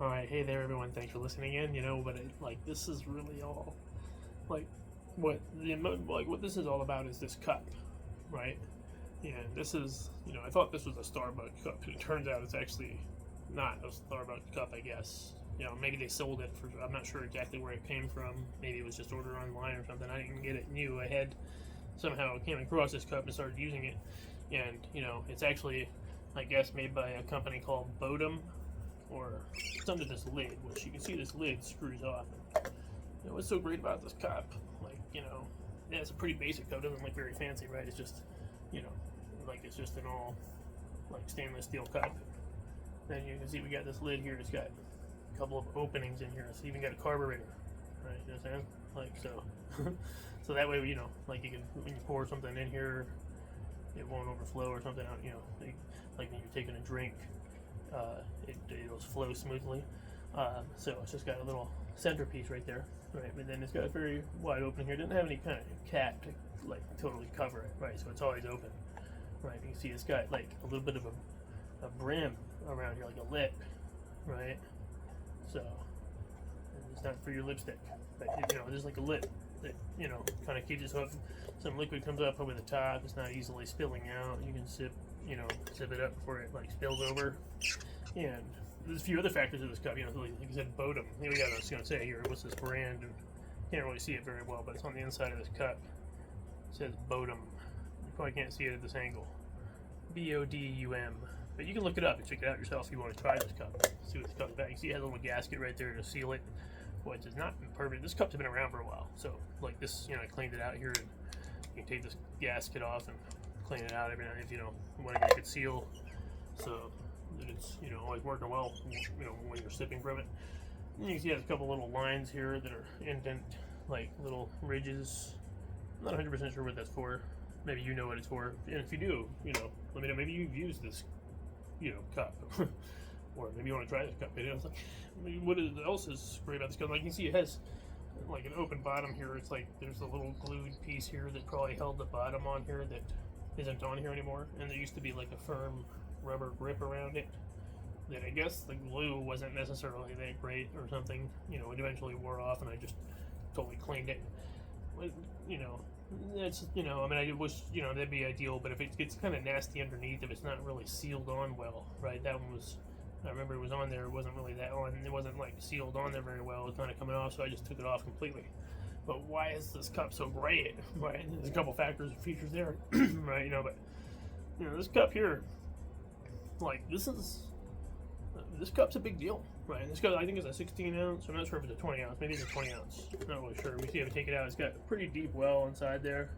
All right, hey there, everyone. Thanks for listening in. But this is really all like what this is all about is this cup, right? And this is, I thought this was a Starbucks cup, and it turns out it's actually not a Starbucks cup. I guess maybe they sold it for. I'm not sure exactly where it came from. Maybe it was just ordered online or something. I didn't get it new. I had somehow came across this cup and started using it, and it's actually, I guess, made by a company called Bodum, or it's under this lid, which you can see this lid screws off. And, what's so great about this cup? Yeah, it's a pretty basic cup. It doesn't look very fancy, right? It's just, you know, it's just an all stainless steel cup. Then you can see we got this lid here. It's got a couple of openings in here. It's even got a carburetor, right? You know what I'm saying? So, so that way, you can when you pour something in here, it won't overflow or something out. Like when you're taking a drink. It'll flow smoothly. So it's just got a little centerpiece right there, right? But then it's got a very wide opening here. It doesn't have any kind of cap to totally cover it, right? So it's always open, right? You can see it's got a little bit of a brim around here, like a lip, right? So it's not for your lipstick, but there's like a lip that kind of keeps it so if some liquid comes up over the top, it's not easily spilling out. You can sip it up before it spills over. And there's a few other factors of this cup. Like I said, Bodum. I was going to say here, what's this brand? And can't really see it very well, but it's on the inside of this cup. It says Bodum. You probably can't see it at this angle. Bodum. But you can look it up and check it out yourself if you want to try this cup. See what this cup's about. You see it has a little gasket right there to seal it, which is not perfect. This cup's been around for a while, so this, I cleaned it out here, and you can take this gasket off and clean it out every now and then if you want to get a good seal, so that it's always working well when you're sipping from it. And you can see it has a couple little lines here that are indent, little ridges. I'm not 100% sure what that's for. Maybe you know what it's for, and if you do, let me know. Maybe you've used this cup or maybe you want to try this cup. What else is great about this cup? You can see it has an open bottom here. It's there's a little glued piece here that probably held the bottom on here that isn't on here anymore, and there used to be a firm rubber grip around it that I guess the glue wasn't necessarily that great or something. It eventually wore off, and I just totally cleaned it. It's I wish that'd be ideal, but if it gets kind of nasty underneath, if it's not really sealed on well, right? That one was, I remember it was on there. It wasn't really that on. It wasn't sealed on there very well. It was kind of coming off, so I just took it off completely. But why is this cup so great? Right? There's a couple factors and features there, right? But this cup here, this cup's a big deal, right? This cup, I think, is a 16 ounce. I'm not sure if it's a 20 ounce. Maybe it's a 20 ounce. Not really sure. We see if we take it out. It's got a pretty deep well inside there.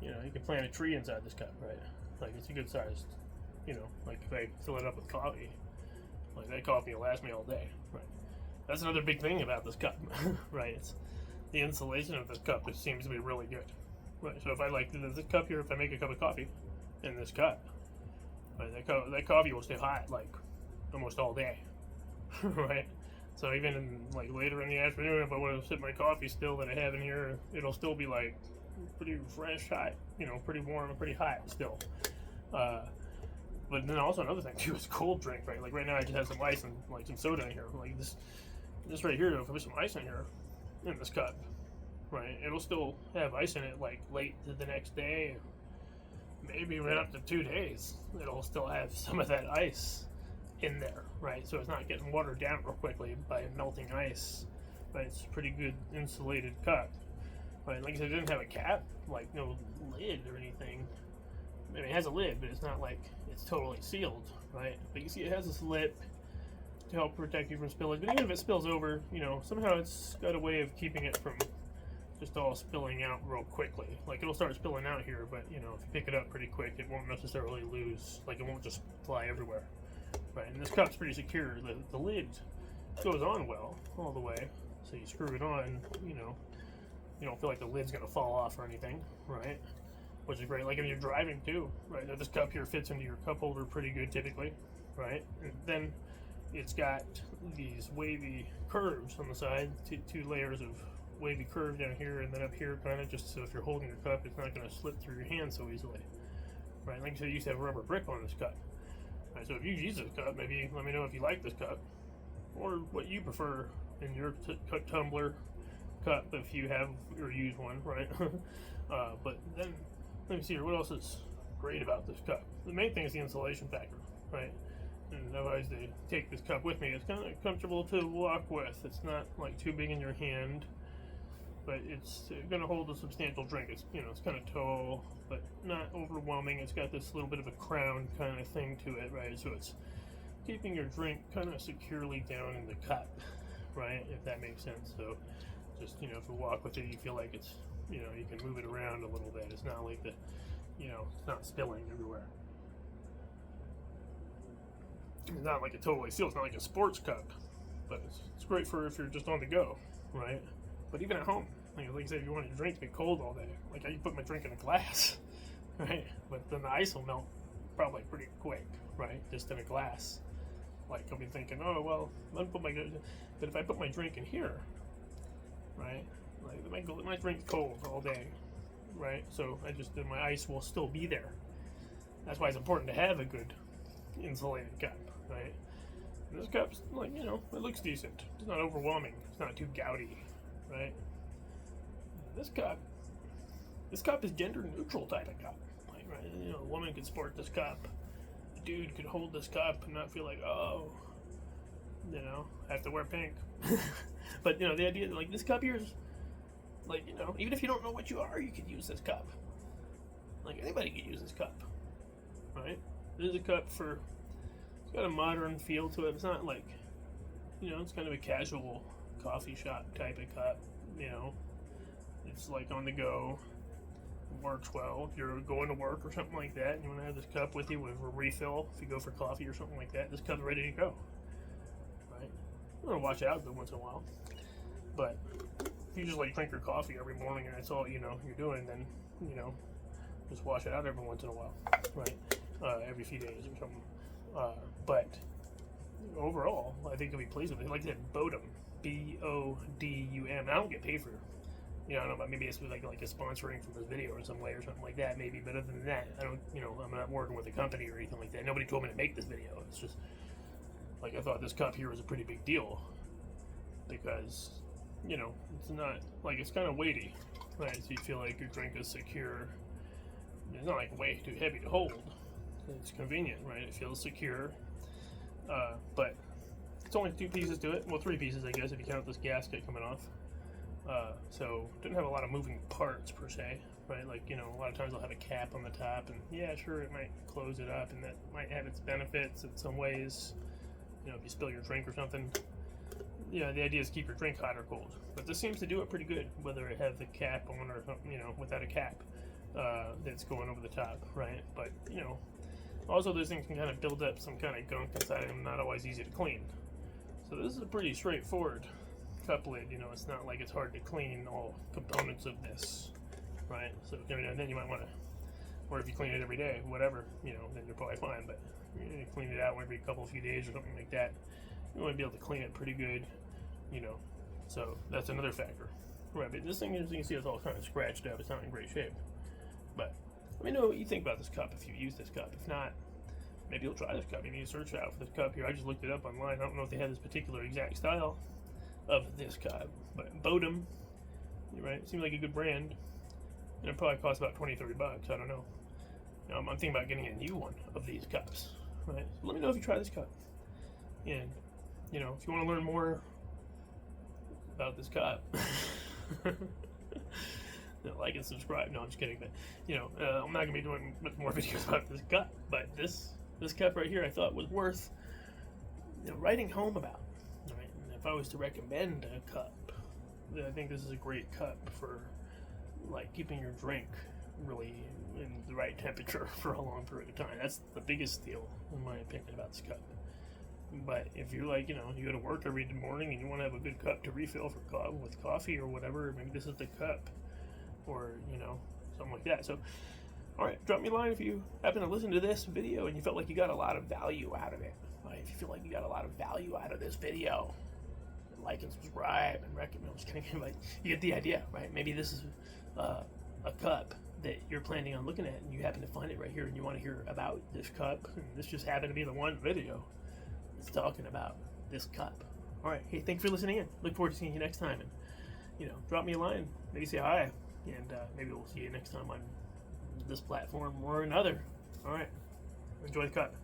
You can plant a tree inside this cup, right? It's a good sized. If I fill it up with coffee, that coffee will last me all day, right? That's another big thing about this cup, right? It's the insulation of this cup. It seems to be really good, right? So if I this cup here, if I make a cup of coffee in this cup, right, that coffee will stay hot almost all day, right? So even in, later in the afternoon, if I want to sip my coffee still that I have in here, it'll still be pretty fresh, hot, pretty warm and pretty hot still. But then also another thing too is cold drink, right? Right now I just have some ice and some soda in here. This right here, if I put some ice in here in this cup, right, it'll still have ice in it late to the next day, maybe even up to 2 days. It'll still have some of that ice in there, right? So it's not getting watered down real quickly by melting ice, but it's a pretty good insulated cup, right? Like I said, it didn't have a cap, no lid or anything. I mean, it has a lid, but it's not it's totally sealed, right? But you see it has this lip to help protect you from spillage. But even if it spills over, somehow it's got a way of keeping it from just all spilling out real quickly. It'll start spilling out here, but if you pick it up pretty quick, it won't necessarily lose. It won't just fly everywhere, right? And this cup's pretty secure. The lid goes on well all the way, so you screw it on. You don't feel like the lid's gonna fall off or anything, right? Which is great. If you're driving too, right? Now this cup here fits into your cup holder pretty good typically, right? And then it's got these wavy curves on the side, two layers of wavy curve down here and then up here, kind of just so if you're holding your cup, it's not going to slip through your hand so easily, right? Like I said, you used to have a rubber grip on this cup, right? So if you use this cup, maybe let me know if you like this cup, or what you prefer in your tumbler cup if you have or use one, right? But then let me see here. What else is great about this cup? The main thing is the insulation factor, right? And otherwise, they take this cup with me. It's kind of comfortable to walk with. It's not like too big in your hand, but it's going to hold a substantial drink. It's it's kind of tall, but not overwhelming. It's got this little bit of a crown kind of thing to it, right? So it's keeping your drink kind of securely down in the cup, right? If that makes sense. So just if you walk with it, you feel like it's you can move it around a little bit. It's not like it's not spilling everywhere. It's not like a totally seal. It's not like a sports cup, but it's great for if you're just on the go, right? But even at home, like I said, if you want your drink to be cold all day, like I can put my drink in a glass, right? But then the ice will melt probably pretty quick, right? Just in a glass. Like I'll be thinking, oh well, but if I put my drink in here, right? Like my drink's cold all day, right? So then my ice will still be there. That's why it's important to have a good insulated cup, right? And this cup's like it looks decent. It's not overwhelming. It's not too gouty, right? This cup is gender neutral type of cup. Like, right? A woman could sport this cup. A dude could hold this cup and not feel like, oh, I have to wear pink. But the idea like this cup here is like even if you don't know what you are, you could use this cup. Like anybody could use this cup, right? This is a cup it's got a modern feel to it. It's not like it's kind of a casual coffee shop type of cup. It's like on the go. Works well if you're going to work or something like that and you want to have this cup with you with a refill if you go for coffee or something like that. This cup's ready to go, right? You want to wash it out once in a while, but if you just like drink your coffee every morning and that's all you're doing, then just wash it out every once in a while, right? Every few days or something. But overall, I think you'll be pleased with it. Like I said, Bodum, Bodum. I don't get paid for I don't know, but maybe it's like a sponsoring from this video in some way or something like that, maybe. But other than that, I don't, I'm not working with a company or anything like that. Nobody told me to make this video. It's just like I thought this cup here was a pretty big deal because, it's not like it's kind of weighty, right? So you feel like your drink is secure. It's not like way too heavy to hold. It's convenient, right? It feels secure, but it's only 2 pieces to it. Well, 3 pieces, I guess, if you count this gasket coming off. So it didn't have a lot of moving parts per se, right? Like a lot of times I'll have a cap on the top, and yeah, sure, it might close it up, and that might have its benefits in some ways. If you spill your drink or something, the idea is to keep your drink hot or cold. But this seems to do it pretty good, whether it has the cap on or something, without a cap that's going over the top, right? But also those things can kind of build up some kind of gunk inside them, not always easy to clean. So this is a pretty straightforward cup lid. It's not like it's hard to clean all components of this, right? So then you might want to, or if you clean it every day, whatever, then you're probably fine. But you clean it out every few days or something like that, you want to be able to clean it pretty good, so that's another factor, right? But this thing, as you can see, it's all kind of scratched up. It's not in great shape. But let me know what you think about this cup if you use this cup. If not, maybe you'll try this cup. Maybe you search out for this cup here. I just looked it up online. I don't know if they have this particular exact style of this cup, but Bodum, right? It seems like a good brand. And it probably costs about $20-30. I don't know. I'm thinking about getting a new one of these cups, right? So let me know if you try this cup. And if you want to learn more about this cup, like and subscribe. No, I'm just kidding. But I'm not gonna be doing much more videos about this cup. But this cup right here, I thought was worth writing home about. Right? And if I was to recommend a cup, then I think this is a great cup for like keeping your drink really in the right temperature for a long period of time. That's the biggest deal, in my opinion, about this cup. But if you're like, you go to work every morning and you want to have a good cup to refill with coffee or whatever, maybe this is the cup, or something like that. So, all right, drop me a line if you happen to listen to this video and you felt like you got a lot of value out of it. Right? If you feel like you got a lot of value out of this video, like and subscribe and recommend. I'm just kidding, but you get the idea, right? Maybe this is a cup that you're planning on looking at, and you happen to find it right here, and you want to hear about this cup. And this just happened to be the one video that's talking about this cup, All right. Hey, thanks for listening in. Look forward to seeing you next time. And, drop me a line. Maybe say hi. And maybe we'll see you next time on this platform or another. All right. Enjoy the cut.